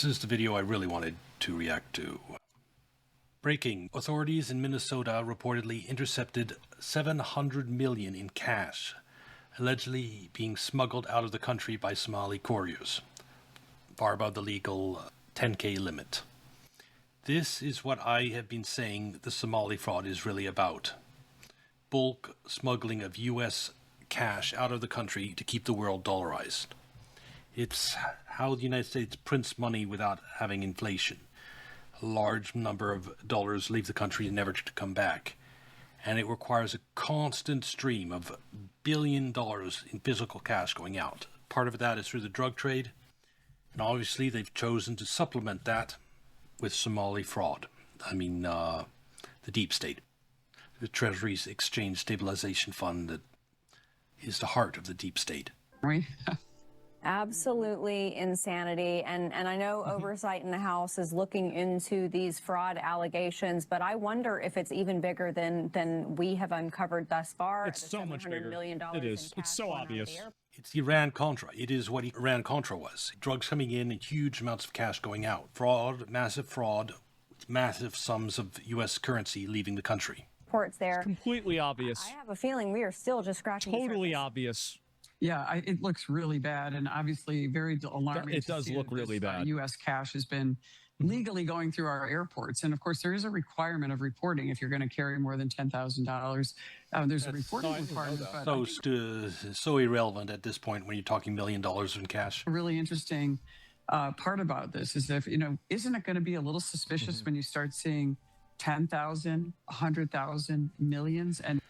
This is the video I really wanted to react to. Breaking. Authorities in Minnesota reportedly intercepted $700 million in cash, allegedly being smuggled out of the country by Somali couriers, far above the legal 10K limit. This is what I have been saying the Somali fraud is really about. Bulk smuggling of U.S. cash out of the country to keep the world dollarized. It's how the United States prints money without having inflation. A large number of dollars leave the country never to come back. And it requires a constant stream of $1 billion in physical cash going out. Part of that is through the drug trade. And obviously they've chosen to supplement that with Somali fraud. The deep state. The Treasury's Exchange Stabilization Fund that is the heart of the deep state. Absolutely insanity. And I know oversight in the House is looking into these fraud allegations, but I wonder if it's even bigger than we have uncovered thus far. It's so much bigger. Million it is. It's so obvious. It's Iran-Contra. It is what Iran-Contra was. Drugs coming in and huge amounts of cash going out. Fraud, massive fraud, with massive sums of U.S. currency leaving the country. Reports there. It's completely obvious. I have a feeling we are still just scratching the surface. Totally obvious. Yeah, it looks really bad and obviously very alarming. It does look really bad. U.S. cash has been legally going through our airports. And of course, there is a requirement of reporting if you're going to carry more than $10,000. There's a reporting requirement. So irrelevant at this point when you're talking $1 million in cash. A really interesting part about this is if, isn't it going to be a little suspicious when you start seeing 10,000, 100,000, millions? And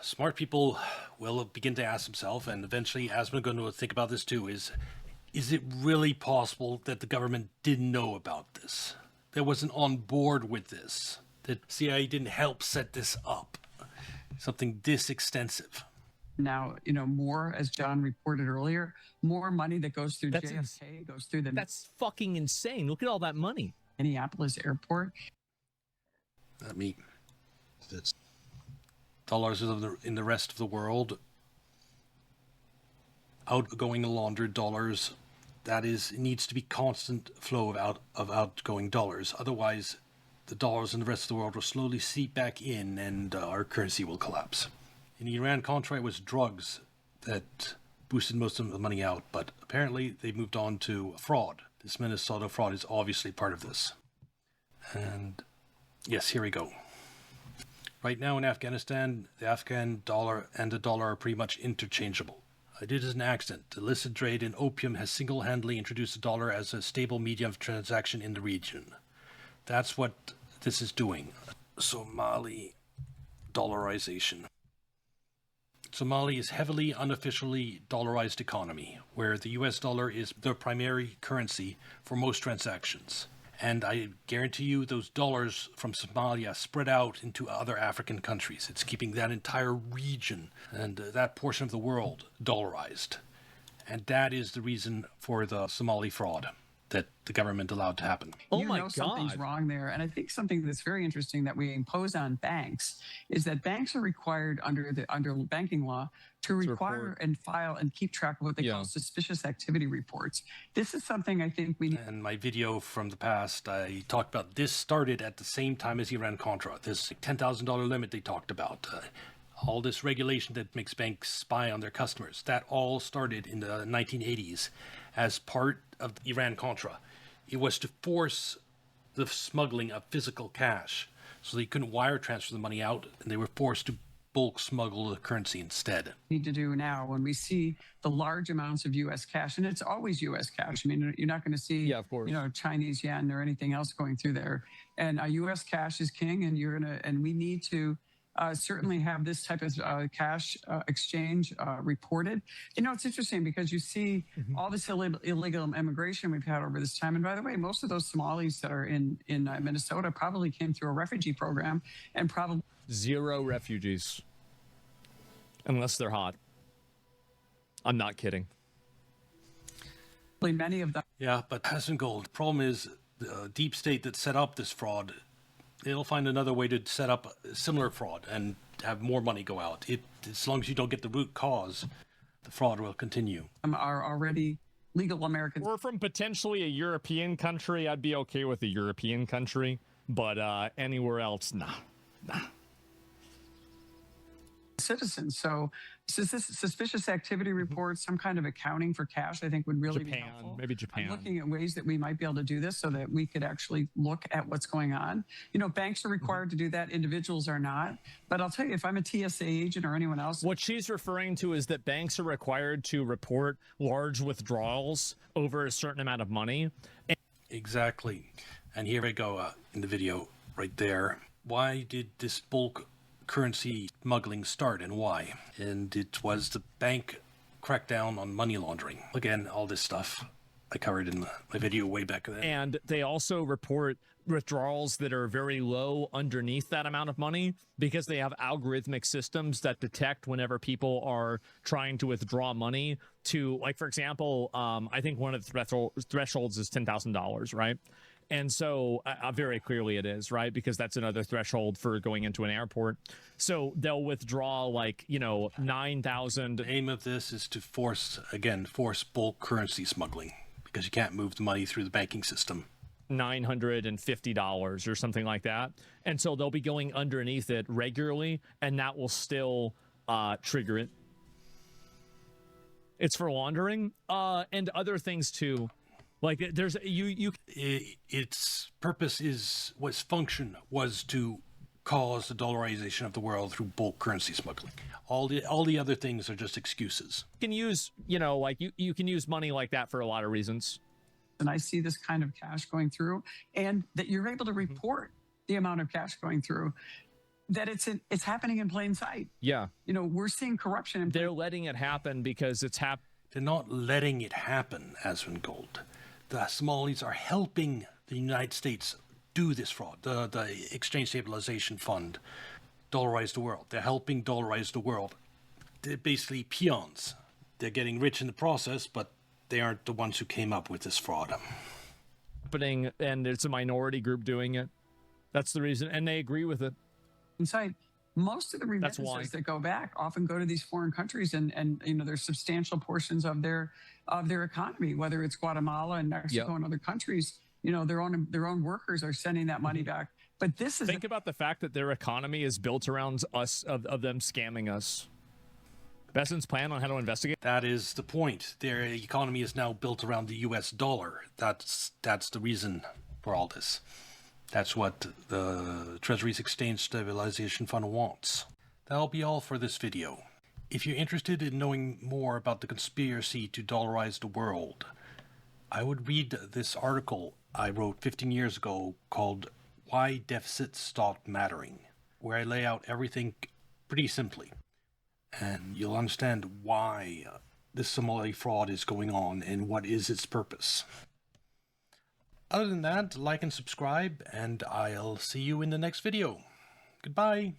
smart people will begin to ask themselves, and eventually Asma going to think about this too, is it really possible that the government didn't know about this? That wasn't on board with this? That CIA didn't help set this up? Something this extensive. Now, more, as John reported earlier, more money that goes through JFK, goes through the... That's fucking insane. Look at all that money. Minneapolis airport. That's dollars in the rest of the world, outgoing laundered dollars. That is, it needs to be constant flow of outgoing dollars. Otherwise, the dollars in the rest of the world will slowly seep back in, and our currency will collapse. In Iran-Contra, it was drugs that boosted most of the money out, but apparently they moved on to fraud. This Minnesota fraud is obviously part of this. And yes, here we go. Right now in Afghanistan, the Afghan dollar and the dollar are pretty much interchangeable. It is an accident. The illicit trade in opium has single-handedly introduced the dollar as a stable medium of transaction in the region. That's what this is doing. Somali dollarization. Somali is heavily unofficially dollarized economy, where the US dollar is the primary currency for most transactions. And I guarantee you those dollars from Somalia spread out into other African countries. It's keeping that entire region and that portion of the world dollarized. And that is the reason for the Somali fraud that the government allowed to happen. Oh my God. Something's wrong there. And I think something that's very interesting that we impose on banks is that banks are required under banking law to require and file and keep track of what they call suspicious activity reports. This is something I think we need. In my video from the past, I talked about this started at the same time as Iran-Contra. This $10,000 limit they talked about. All this regulation that makes banks spy on their customers. That all started in the 1980s as part of Iran-Contra. It was to force the smuggling of physical cash. So they couldn't wire transfer the money out, and they were forced to bulk smuggle the currency instead. Need to do now when we see the large amounts of U.S. cash, and it's always U.S. cash. I mean, you're not going to see, Chinese yen or anything else going through there. And U.S. cash is king, and we need to certainly have this type of cash exchange reported. It's interesting because you see all this illegal immigration we've had over this time. And by the way, most of those Somalis that are in Minnesota probably came through a refugee program and probably... Zero refugees. Unless they're hot. I'm not kidding. Many of them. Yeah, but Hassan Gold, the problem is the deep state that set up this fraud, they'll find another way to set up a similar fraud and have more money go out. As long as you don't get the root cause, the fraud will continue. Are already legal Americans. Or from potentially a European country, I'd be okay with a European country, but anywhere else, nah. Citizens. So suspicious activity reports, some kind of accounting for cash, I think would really be helpful. Maybe Japan. I'm looking at ways that we might be able to do this so that we could actually look at what's going on. You know, banks are required to do that. Individuals are not. But I'll tell you, if I'm a TSA agent or anyone else. What she's referring to is that banks are required to report large withdrawals over a certain amount of money. Exactly. And here I go in the video right there. Why did this bulk currency smuggling start and why? And it was the bank crackdown on money laundering. Again, all this stuff I covered in my video way back then. And they also report withdrawals that are very low underneath that amount of money because they have algorithmic systems that detect whenever people are trying to withdraw money to, like, for example, I think one of the thresholds is $10,000, right? And so very clearly it is, right? Because that's another threshold for going into an airport. So they'll withdraw like, 9,000. The aim of this is to force bulk currency smuggling because you can't move the money through the banking system. $950 or something like that. And so they'll be going underneath it regularly, and that will still trigger it. It's for laundering and other things too. Like there's its purpose function was to cause the dollarization of the world through bulk currency smuggling. All the other things are just excuses. You can use, you can use money like that for a lot of reasons. And I see this kind of cash going through, and that you're able to report the amount of cash going through, that it's happening in plain sight. Yeah. We're seeing corruption. They're letting it happen because it's They're not letting it happen, Aswin Gold. The Somalis are helping the United States do this fraud. The Exchange Stabilization Fund, dollarize the world. They're helping dollarize the world. They're basically peons. They're getting rich in the process, but they aren't the ones who came up with this fraud. Happening, and it's a minority group doing it. That's the reason, and they agree with it. Inside, most of the remittances that go back often go to these foreign countries, and there's substantial portions of their economy, whether it's Guatemala and Mexico and other countries. Their own workers are sending that money back. But this is think about the fact that their economy is built around us of them scamming us. Besant's plan on how to investigate. That is the point. Their economy is now built around the U.S. dollar. That's the reason for all this. That's what the Treasury's Exchange Stabilization Fund wants. That'll be all for this video. If you're interested in knowing more about the conspiracy to dollarize the world, I would read this article I wrote 15 years ago called Why Deficits Stopped Mattering, where I lay out everything pretty simply. And you'll understand why this Somali fraud is going on and what is its purpose. Other than that, like and subscribe, and I'll see you in the next video. Goodbye.